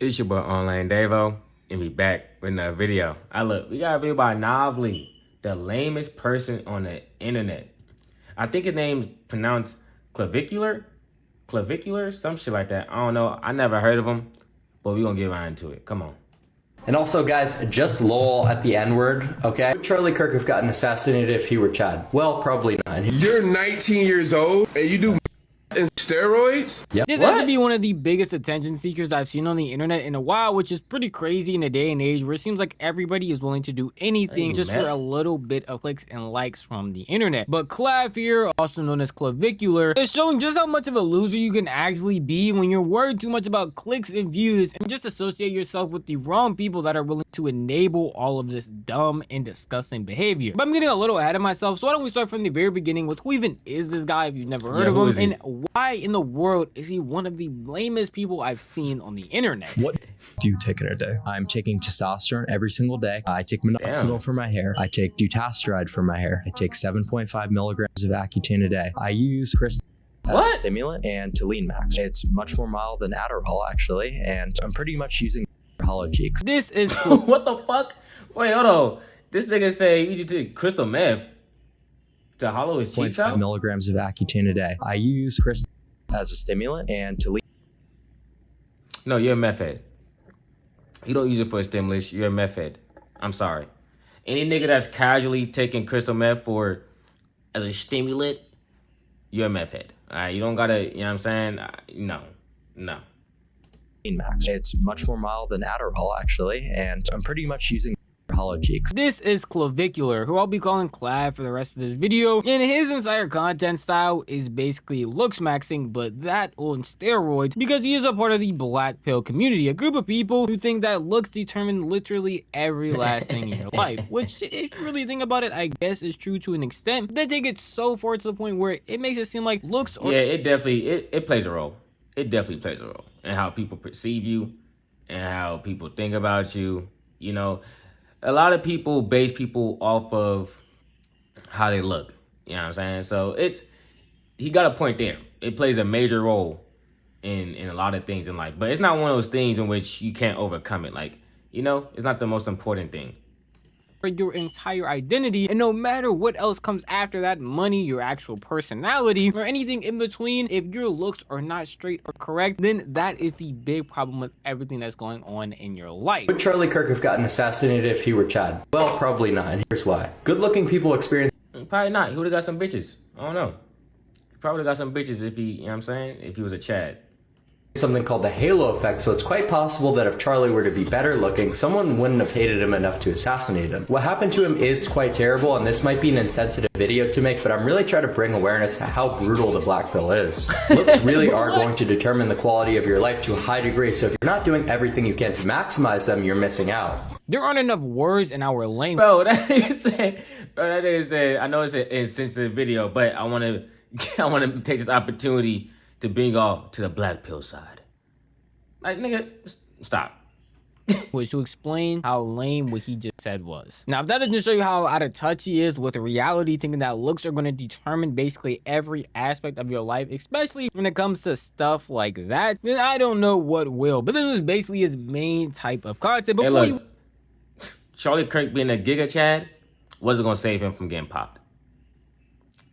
It's your boy Online Davo, and we back with another video. We got a video by Novely, the lamest person on the internet. I think his name's pronounced clavicular, some shit like that. I don't know. I never heard of him, but we gonna get right into it. Come on. And also, guys, just lol at the N-word, okay? Would Charlie Kirk have gotten assassinated if he were Chad? Well, probably not. You're 19 years old and you do and steroids? Yep. This has to be one of the biggest attention seekers I've seen on the internet in a while, which is pretty crazy in a day and age where it seems like everybody is willing to do anything just for a little bit of clicks and likes from the internet. But Clav here, also known as Clavicular, is showing just how much of a loser you can actually be when you're worried too much about clicks and views and just associate yourself with the wrong people that are willing to enable all of this dumb and disgusting behavior. But I'm getting a little ahead of myself, so why don't we start from the very beginning with who even is this guy if you've never heard of him, and why in the world is he one of the lamest people I've seen on the internet? What do you take in a day? I'm taking testosterone every single day. I take minoxidil for my hair. I take dutasteride for my hair. I take 7.5 milligrams of Accutane a day. I use crystal as a stimulant and Tolene Max. It's much more mild than Adderall, actually, and I'm pretty much using hollow cheeks. This is What the fuck? Wait, hold on. This nigga say you take crystal meth to hollow his cheeks out? 0.5 milligrams of Accutane a day. I use crystal as a stimulant and Tolene. No, you're a meth head. You don't use it for a stimulus. You're a meth head. I'm sorry. Any nigga that's casually taking crystal meth as a stimulant, you're a meth head. All right, you don't gotta. You know what I'm saying? No. Max. It's much more mild than Adderall, actually, and I'm pretty much using hollow cheeks. This is Clavicular, who I'll be calling Clav for the rest of this video, and his entire content style is basically looks maxing, but that on steroids, because he is a part of the black pill community, a group of people who think that looks determine literally every last thing in your life, which if you really think about it, I guess is true to an extent, but they take it so far to the point where it makes it seem like looks or— Yeah, it definitely, it plays a role. It definitely plays a role in how people perceive you and how people think about you, you know. A lot of people base people off of how they look. You know what I'm saying? So he got a point there. It plays a major role in a lot of things in life. But it's not one of those things in which you can't overcome it. Like, you know, it's not the most important thing. Your entire identity, and no matter what else comes after that, money, your actual personality, or anything in between, if your looks are not straight or correct, then that is the big problem with everything that's going on in your life. Would Charlie Kirk have gotten assassinated if he were Chad? Well, probably not, and here's why. Good-looking people experience— Probably not. He would have got some bitches. I don't know. He probably got some bitches if he, you know what I'm saying, if he was a Chad. something called the halo effect, so it's quite possible that if Charlie were to be better looking, someone wouldn't have hated him enough to assassinate him. What happened to him is quite terrible, and this might be an insensitive video to make, but I'm really trying to bring awareness to how brutal the black pill is. Looks really are going to determine the quality of your life to a high degree, so if you're not doing everything you can to maximize them, you're missing out. There aren't enough words in our language. Bro, that is I know it's an insensitive video, but I want to take this opportunity to bring y'all to the black pill side. Like, nigga, stop. Was to explain how lame what he just said was. Now, if that doesn't show you how out of touch he is with reality, thinking that looks are going to determine basically every aspect of your life, especially when it comes to stuff like that, then I don't know what will. But this was basically his main type of content. Before Hey, look, Charlie Kirk being a Giga Chad wasn't going to save him from getting popped.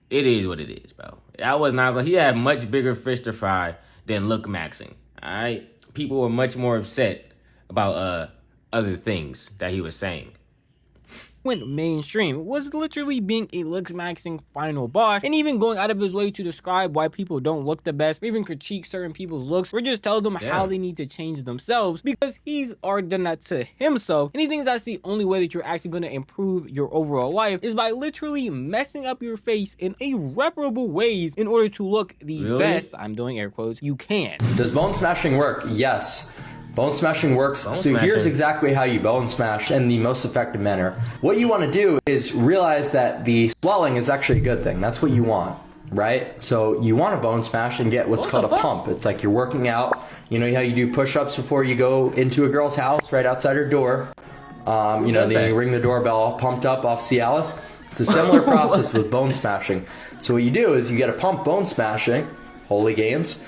It is what it is, bro. That was not going to... He had much bigger fish to fry than look maxing, all right? People were much more upset about other things that he was saying. went mainstream was literally being a looks maxing final boss, and even going out of his way to describe why people don't look the best, or even critique certain people's looks, or just tell them how they need to change themselves, because he's already done that to himself. And he thinks that's the only way that you're actually going to improve your overall life is by literally messing up your face in irreparable ways in order to look the best, I'm doing air quotes, you can. Does bone smashing work? Yes. Bone smashing works. Here's exactly how you bone smash in the most effective manner. What you want to do is realize that the swelling is actually a good thing. That's what you want, right? So you want to bone smash and get what's called a pump. It's like you're working out. You know how you do push-ups before you go into a girl's house right outside her door. You know, then you ring the doorbell, pumped up off Cialis. It's a similar process with bone smashing. So what you do is you get a pump bone smashing, holy gains.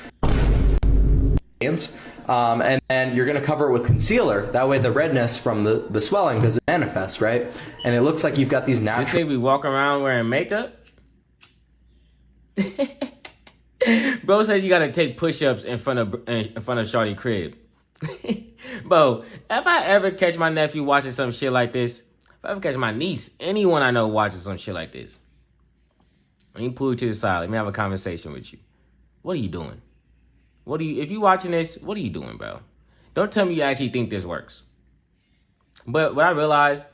And then you're going to cover it with concealer. That way the redness from the swelling doesn't manifest, right? And it looks like you've got these natural... This nigga be walking around wearing makeup? Bro says you gotta take push-ups in front of Shawty crib. Bro, if I ever catch my nephew watching some shit like this, if I ever catch my niece, anyone I know watching some shit like this, let me pull you to the side. Let me have a conversation with you. What are you doing? If you watching this, what are you doing, bro? Don't tell me you actually think this works. But what I realized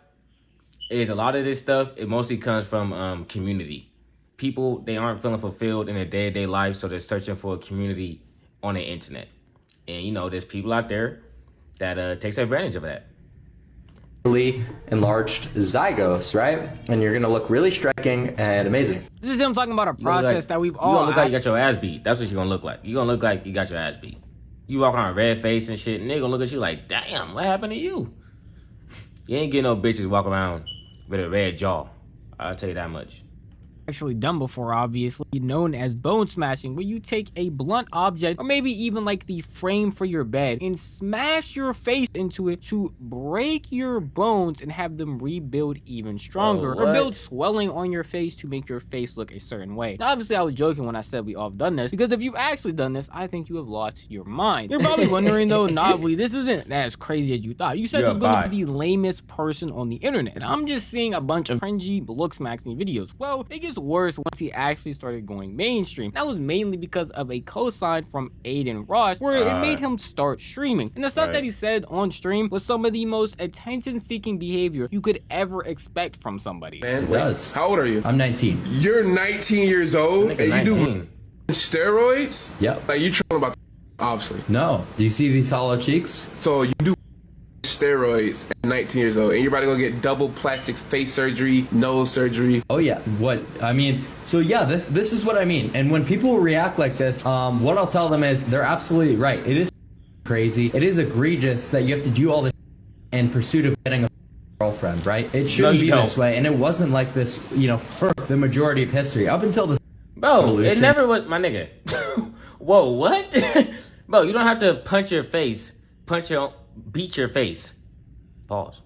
is a lot of this stuff, it mostly comes from community. People, they aren't feeling fulfilled in their day-to-day life, so they're searching for a community on the internet. And, you know, there's people out there that takes advantage of that. Enlarged zygotes, right? And you're gonna look really striking and amazing. This is him talking about a process that we've all... You gonna look like you got your ass beat. That's what you're gonna look like. You're gonna look like you got your ass beat. You walk around red face and shit, and they gonna look at you like, damn, what happened to you? You ain't getting no bitches walk around with a red jaw. I'll tell you that much. Actually done before, obviously, known as bone smashing, where you take a blunt object or maybe even like the frame for your bed and smash your face into it to break your bones and have them rebuild even stronger, or build swelling on your face to make your face look a certain way. Now, obviously I was joking when I said we all have done this, because if you've actually done this, I think you have lost your mind. You're probably wondering though, Novelly, this isn't as crazy as you thought. You said you're going to be the lamest person on the internet, and I'm just seeing a bunch of cringy look smashing videos. Well, it gets worse once he actually started going mainstream. That was mainly because of a cosign from Aiden Ross, where it made him start streaming. And the stuff that he said on stream was some of the most attention-seeking behavior you could ever expect from somebody. Man, does. how old are you? I'm 19. You're 19 years old and you do steroids? Yep. Like, you trolling about obviously. No. Do you see these hollow cheeks? So you do steroids at 19 years old, and you're about to go get double plastic face surgery, nose surgery. Oh yeah. What I mean, so yeah, this is what I mean. And when people react like this, what I'll tell them is they're absolutely right. It is crazy. It is egregious that you have to do all this in pursuit of getting a girlfriend, right? It shouldn't be this way, and it wasn't like this, you know, for the majority of history up until this. Bro, evolution. It never was, my nigga. Whoa, what? Bro, you don't have to beat your face. Pause.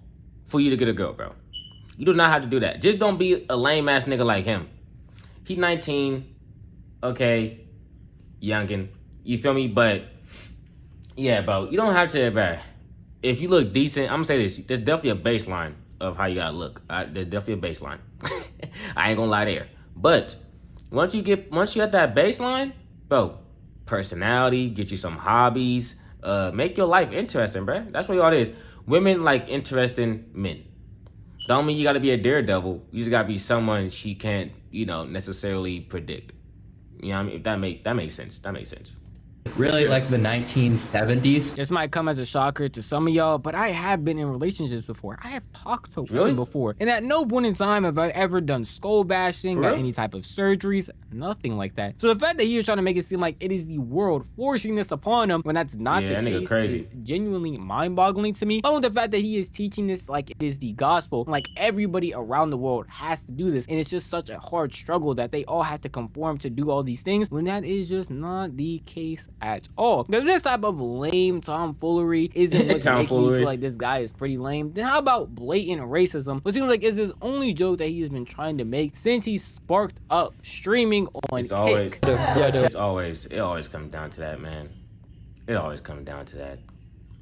For you to get a girl, bro. You do not have to do that. Just don't be a lame ass nigga like him. He 19. Okay. Youngin. You feel me? But yeah, bro. You don't have to, bro. If you look decent, I'm gonna say this. There's definitely a baseline of how you gotta look. There's definitely a baseline. I ain't gonna lie there. But once you at that baseline, bro, personality, get you some hobbies, make your life interesting, bro. That's what all it is. Women like interesting men. Don't mean you gotta be a daredevil. You just gotta be someone she can't, you know, necessarily predict. You know what I mean? If that makes sense. That makes sense. Really like the 1970s. This might come as a shocker to some of y'all, but I have been in relationships before. I have talked to women before, and at no point in time have I ever done skull bashing, got any type of surgeries, nothing like that. So the fact that he is trying to make it seem like it is the world forcing this upon him when that's not the case is genuinely mind-boggling to me. Along with the fact that he is teaching this like it is the gospel, like everybody around the world has to do this, and it's just such a hard struggle that they all have to conform to do all these things when that is just not the case at all. Now, this type of lame tomfoolery isn't what's making me feel like this guy is pretty lame. Then how about blatant racism? What seems like is his only joke that he has been trying to make since he sparked up streaming on It always comes down to that, man. It always comes down to that.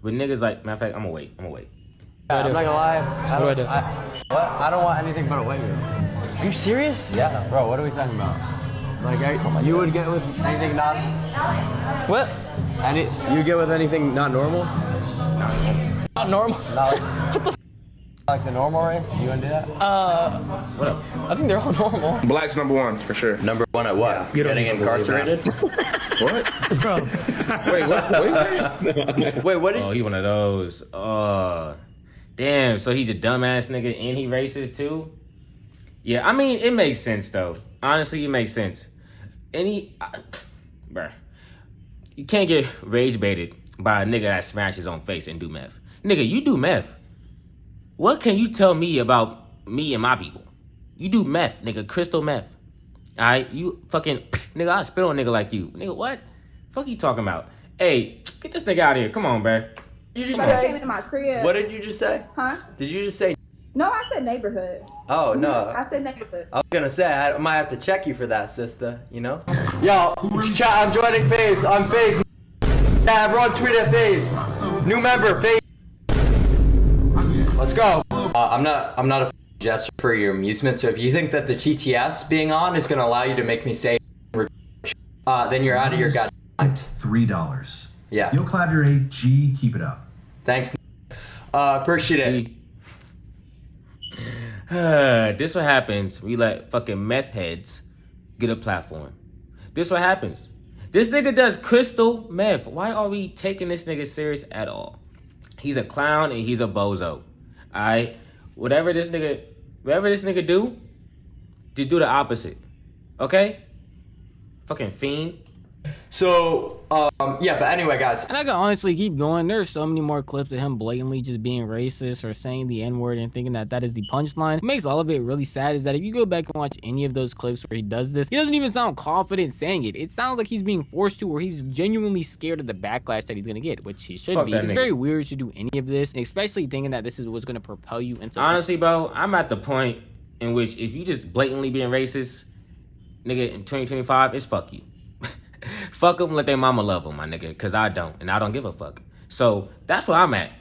But niggas like, matter of fact, I'm gonna wait. I'm not gonna lie. I don't want anything but a white girl. Are you serious? Yeah, bro. What are we talking about? Like, you would get with anything not... What? You get with anything not normal? Not normal? Like the normal race? You wouldn't do that? What up? I think they're all normal. Black's number one, for sure. Number one at what? You Getting incarcerated? What? Bro. Wait, what? Wait, what did Oh, he one of those. Damn, so he's a dumbass nigga and he racist too? Yeah, I mean, it makes sense though. Honestly, it makes sense. Bruh, you can't get rage baited by a nigga that smashed his own face and do meth. Nigga, you do meth. What can you tell me about me and my people? You do meth, nigga, crystal meth. Alright, you fucking, nigga, I spit on a nigga like you. Nigga, what? Fuck you talking about? Hey, get this nigga out of here. Come on, bruh. Did you just Somebody say? came into my crib. What did you just say? Huh? Did you just say? No, I said neighborhood. Oh no. I said neighborhood. I was gonna say I might have to check you for that, sister. You know? Yo, chat. I'm joining FaZe. I'm FaZe. Yeah, everyone tweet at FaZe. New member, FaZe. Let's go. I'm not a gesture for your amusement. So if you think that the TTS being on is gonna allow you to make me say, then you're out of your goddamn mind. $3. Yeah. You'll clap your AG. Keep it up. Thanks. Appreciate it. This what happens. We let fucking meth heads get a platform. This what happens. This nigga does crystal meth. Why are we taking this nigga serious at all? He's a clown and he's a bozo. Alright? Whatever this nigga do, just do the opposite. Okay? Fucking fiend. So, yeah, but anyway, guys. And I can honestly keep going. There's so many more clips of him blatantly just being racist or saying the N-word and thinking that that is the punchline. What makes all of it really sad is that if you go back and watch any of those clips where he does this, he doesn't even sound confident saying it. It sounds like he's being forced to, or he's genuinely scared of the backlash that he's gonna get, which he should be. It's very weird to do any of this, and especially thinking that this is what's gonna propel you into. Honestly, bro, I'm at the point in which if you just blatantly being racist, nigga, in 2025, it's fuck you. Fuck them, let their mama love them, my nigga, because I don't, and I don't give a fuck. So that's where I'm at.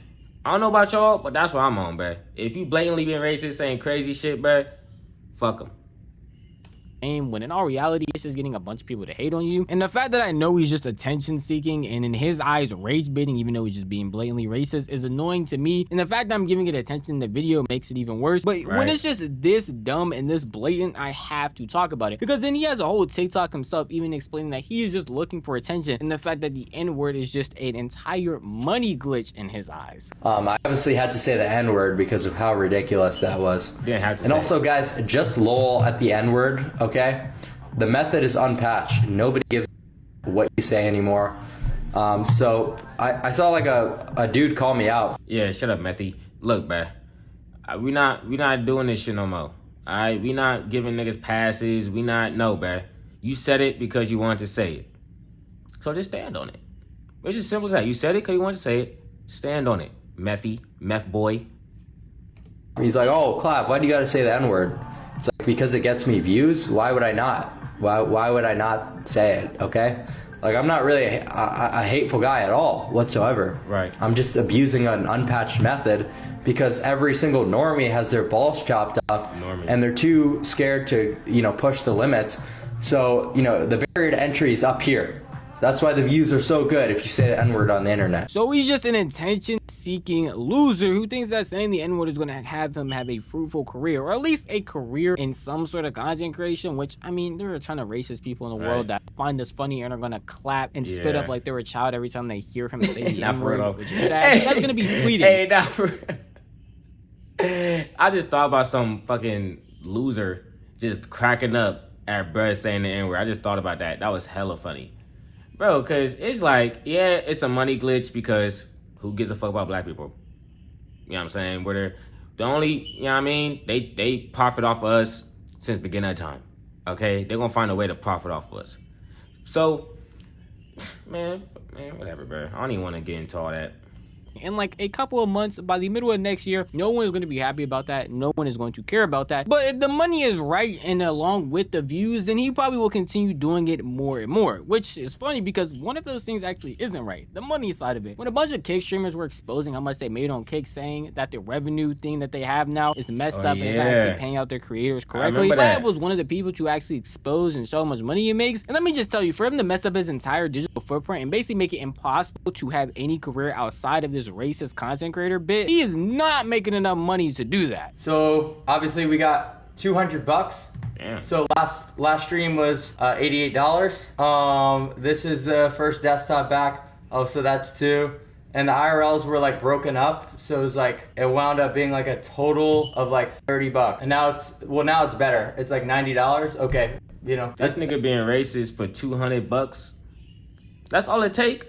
I don't know about y'all, but that's where I'm on, bruh. If you blatantly being racist, saying crazy shit, bruh, fuck them. When in all reality, it's just getting a bunch of people to hate on you. And the fact that I know he's just attention seeking and in his eyes rage baiting, even though he's just being blatantly racist, is annoying to me. And the fact that I'm giving it attention in the video makes it even worse. But when it's just this dumb and this blatant, I have to talk about it, because then he has a whole TikTok himself even explaining that he is just looking for attention, and the fact that the N-word is just an entire money glitch in his eyes. I obviously had to say the N-word because of how ridiculous that was. Didn't have to and say also, guys, just lol at the N-word, okay? The method is unpatched. Nobody gives what you say anymore. So I saw like a dude call me out. Yeah, shut up, Methy. Look, bruh, we not doing this shit no more. Alright, we not giving niggas passes. No, bruh. You said it because you wanted to say it. So just stand on it. It's as simple as that. You said it because you wanted to say it. Stand on it, Methy, meth boy. He's like, oh, Clap, why do you gotta say the N-word? It's like, because it gets me views. Why would I not? Why would I not say it? Okay, like I'm not really a hateful guy at all whatsoever. Right. I'm just abusing an unpatched method because every single normie has their balls chopped off, and they're too scared to push the limits. So the barrier to entry is up here. That's why the views are so good if you say the N-word on the internet. So he's just an attention-seeking loser who thinks that saying the N-word is going to have him have a fruitful career, or at least a career in some sort of content creation, which, I mean, there are a ton of racist people in the world that find this funny and are going to clap and spit up like they're a child every time they hear him say the N-word, which is sad. That's going to be fleeting. Hey, not for I just thought about some fucking loser just cracking up at bruh saying the N-word. I just thought about that. That was hella funny. Bro, because it's like, yeah, it's a money glitch because who gives a fuck about black people? You know what I'm saying? Where they're the only, you know what I mean? They profit off of us since the beginning of time, okay? They're going to find a way to profit off of us. So, man, whatever, bro. I don't even want to get into all that. In like a couple of months, by the middle of next year, no one is going to be happy about that. No one is going to care about that. But if the money is right and along with the views, then he probably will continue doing it more and more, which is funny because one of those things actually isn't right. The money side of it. When a bunch of Kick streamers were exposing how much they made on Kick, saying that the revenue thing that they have now is messed up and it's not actually paying out their creators correctly, Vlad was one of the people to actually expose and show how much money he makes. And let me just tell you, for him to mess up his entire digital footprint and basically make it impossible to have any career outside of this racist content creator bit, he is not making enough money to do that. So obviously we got $200. Damn. So last stream was $88. This is the first desktop back. Oh, so that's two. And the IRLs were like broken up, so it was like it wound up being like a total of like $30. And now it's better. It's like $90. Okay, this nigga being racist for $200. That's all it take.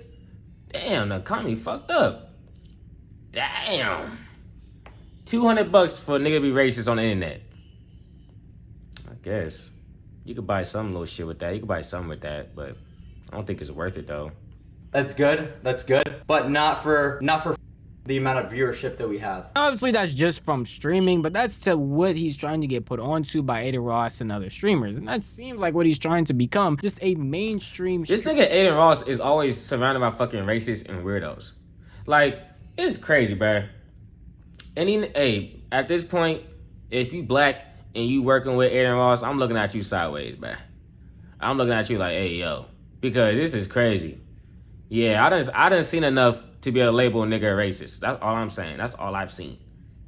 Damn, the economy fucked up. Damn. $200 for a nigga to be racist on the internet. I guess. You could buy some little shit with that. You could buy something with that, but I don't think it's worth it though. That's good. That's good. But not for the amount of viewership that we have. Obviously, that's just from streaming, but that's to what he's trying to get put onto by Aiden Ross and other streamers. And that seems like what he's trying to become, just a mainstream This nigga Aiden Ross is always surrounded by fucking racists and weirdos. Like, it's crazy, bro. Hey, at this point, if you black and you working with Aiden Ross, I'm looking at you sideways, bro. I'm looking at you like, hey, yo. Because this is crazy. Yeah, I done seen enough to be able to label a nigga a racist. That's all I'm saying. That's all I've seen. You know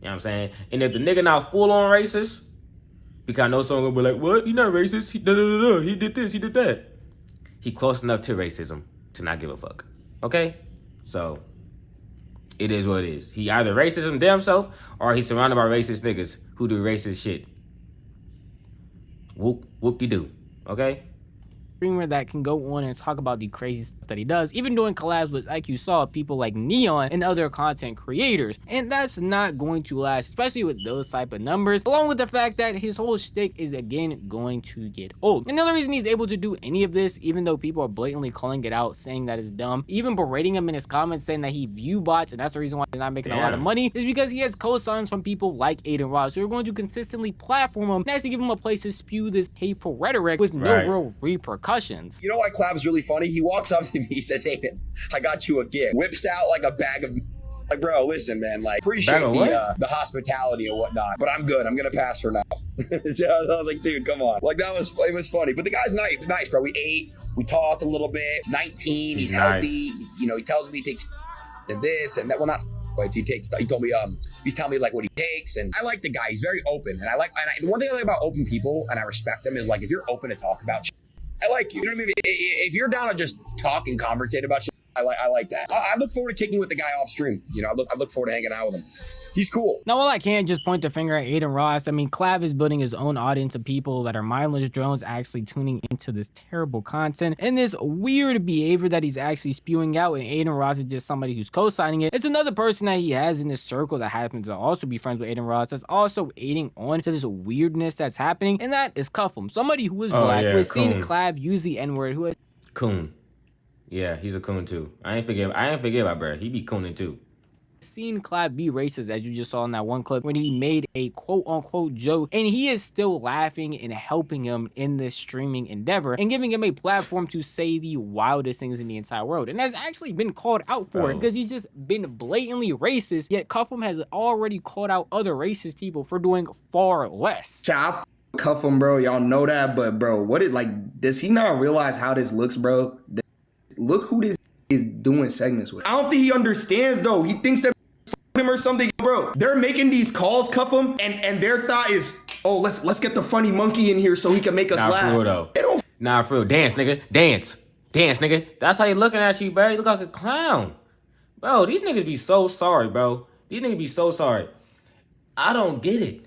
what I'm saying? And if the nigga not full on racist, because I know someone gonna be like, what? He not racist. He did this, he did that. He close enough to racism to not give a fuck. Okay? So, it is what it is. He either racist him damn self, or he's surrounded by racist niggas who do racist shit. Whoop-de-doo. Okay? Streamer that can go on and talk about the crazy stuff that he does, even doing collabs with, like you saw, people like Neon and other content creators. And that's not going to last, especially with those type of numbers, along with the fact that his whole shtick is again going to get old. And the only reason he's able to do any of this, even though people are blatantly calling it out, saying that it's dumb, even berating him in his comments, saying that he view bots and that's the reason why he's not making a lot of money, is because he has co-signs from people like Aiden Ross who are going to consistently platform him and actually give him a place to spew this hateful rhetoric with no real repercussions. You know why Clav's really funny? He walks up to me, he says, Aiden, I got you a gift. Whips out like a bag of, like, bro, listen, man, like, appreciate the hospitality and whatnot, but I'm good. I'm gonna pass for now. So I was like, dude, come on. Like, it was funny. But the guy's nice, bro. We ate, we talked a little bit. He's 19, he's healthy. You know, he tells me he takes and this and that. Well, not he told me, he's telling me like what he takes, and I like the guy. He's very open, and the one thing I like about open people, and I respect them, is like, if you're open to talk about shit, I like you. You know what I mean? If you're down to just talk and conversate about shit, I like that. I look forward to kicking with the guy off stream. You know, I look forward to hanging out with him. He's cool. Now, while I can't just point the finger at Aiden Ross, I mean, Clav is building his own audience of people that are mindless drones actually tuning into this terrible content and this weird behavior that he's actually spewing out, and Aiden Ross is just somebody who's co-signing it. It's another person that he has in this circle that happens to also be friends with Aiden Ross that's also aiding on to this weirdness that's happening, and that is Cuffum, somebody who is black, who has seen Clav use the N-word, who has... Coon. Yeah, he's a coon too. I ain't forget about bro. He be cooning too. Seen Clav be racist, as you just saw in that one clip when he made a quote-unquote joke, and he is still laughing and helping him in this streaming endeavor and giving him a platform to say the wildest things in the entire world, and has actually been called out for it because he's just been blatantly racist, yet Cuffum has already called out other racist people for doing far less. Chop, cuff him, bro. Y'all know that, but bro, does he not realize how this looks, bro? Look who this is doing segments with. I don't think he understands, though. He thinks that him or something, bro. They're making these calls, cuff him, and their thought is, oh, let's get the funny monkey in here so he can make us laugh. For real, though. Nah, for real. Dance, nigga. Dance, nigga. That's how you looking at you, bro. You look like a clown, bro. These niggas be so sorry, bro. These niggas be so sorry. I don't get it.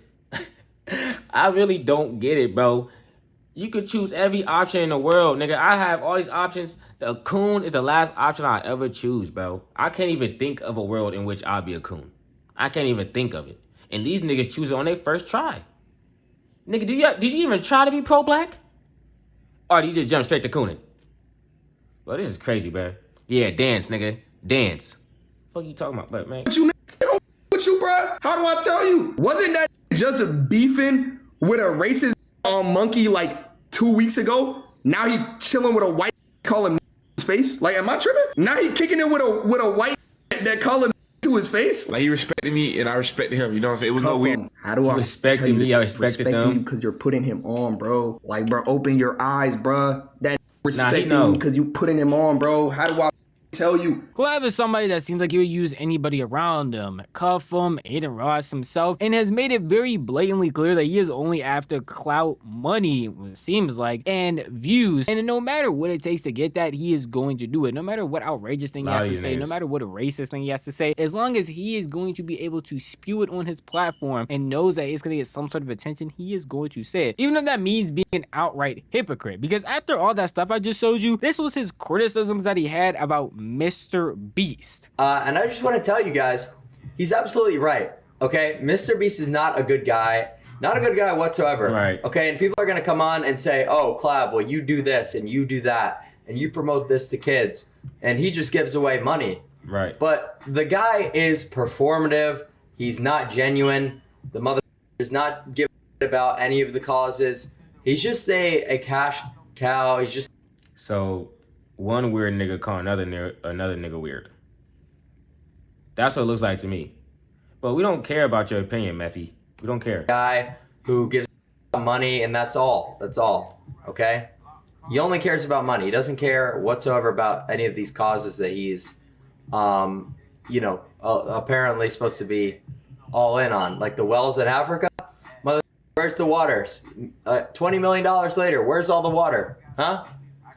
I really don't get it, bro. You could choose every option in the world, nigga. I have all these options. The coon is the last option I ever choose, bro. I can't even think of a world in which I'll be a coon. I can't even think of it. And these niggas choose it on their first try. Nigga, did you even try to be pro-black? Or did you just jump straight to cooning? Bro, this is crazy, bro. Yeah, dance, nigga. Dance. What you talking about, man? What you, bro? How do I tell you? Wasn't that just beefing with a racist monkey like 2 weeks ago? Now he chilling with a white calling his face. Like, am I tripping? Now he kicking it with a white that calling to his face. Like, he respected me and I respected him. You know what I'm saying? It was no weird. How do I respect me? I respected them because you're putting him on, bro. Like, bro, open your eyes, bro. That respecting you because you putting him on, bro. How do I tell you? Clav is somebody that seems like he would use anybody around him, cuff him, Aiden Ross himself, and has made it very blatantly clear that he is only after clout, money, it seems like, and views. And no matter what it takes to get that, he is going to do it. No matter what outrageous thing he has to say, no matter what a racist thing he has to say, as long as he is going to be able to spew it on his platform and knows that it's going to get some sort of attention, he is going to say it. Even if that means being an outright hypocrite. Because after all that stuff I just showed you, this was his criticisms that he had about Mr. Beast. And I just want to tell you guys, he's absolutely right. Okay, Mr. Beast is not a good guy. Not a good guy whatsoever. Right. Okay, and people are going to come on and say, oh, Clav, well, you do this and you do that. and you promote this to kids, and he just gives away money. Right. But the guy is performative. He's not genuine. The mother does not give about any of the causes. He's just a cash cow. He's just So one weird nigga call another nigga weird. That's what it looks like to me. But we don't care about your opinion, Meffy. We don't care. Guy who gives money, and that's all. That's all. Okay? He only cares about money. He doesn't care whatsoever about any of these causes that he's, apparently supposed to be all in on. Like the wells in Africa. Mother, where's the water? $20 million later, where's all the water? Huh?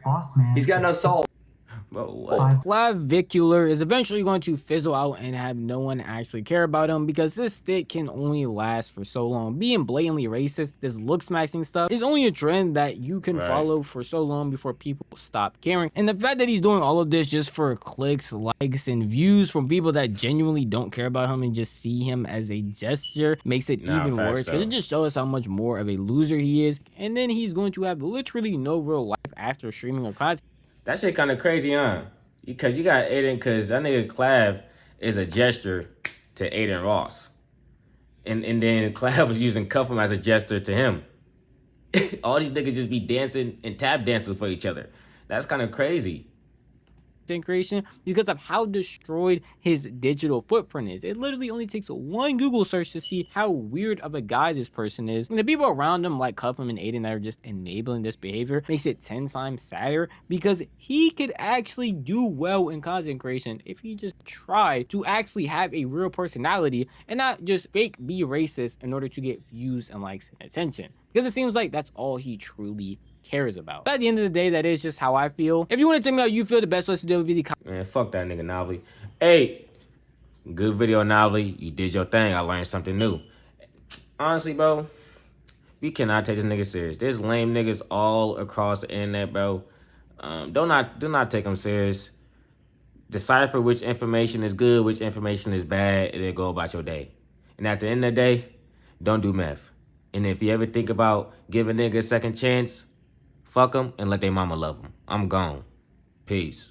Boss man. He's got no soul. Clavicular is eventually going to fizzle out and have no one actually care about him because this stick can only last for so long. Being blatantly racist, this look smashing stuff is only a trend that you can follow for so long before people stop caring. And the fact that he's doing all of this just for clicks, likes, and views from people that genuinely don't care about him and just see him as a gesture makes it even worse because it just shows how much more of a loser he is. And then he's going to have literally no real life after streaming or content. That shit kind of crazy, huh? Because you got Aiden, because that nigga Clav is a gesture to Aiden Ross. And then Clav was using Cuffham as a gesture to him. All these niggas just be dancing and tap dancing for each other. That's kind of crazy. Creation because of how destroyed his digital footprint is. It literally only takes one Google search to see how weird of a guy this person is. And the people around him like Cuffham and Aiden that are just enabling this behavior makes it 10 times sadder because he could actually do well in content creation if he just tried to actually have a real personality and not just fake be racist in order to get views and likes and attention. Because it seems like that's all he truly cares about. But at the end of the day, that is just how I feel. If you want to tell me how you feel, the best place to do it would be the comment. Man, fuck that nigga Novely. Hey, good video, Novely. You did your thing. I learned something new. Honestly, bro, we cannot take this nigga serious. There's lame niggas all across the internet, bro. Do not take them serious. Decipher which information is good, which information is bad, and then go about your day. And at the end of the day, don't do meth. And if you ever think about giving nigga a second chance, fuck them and let their mama love them. I'm gone. Peace.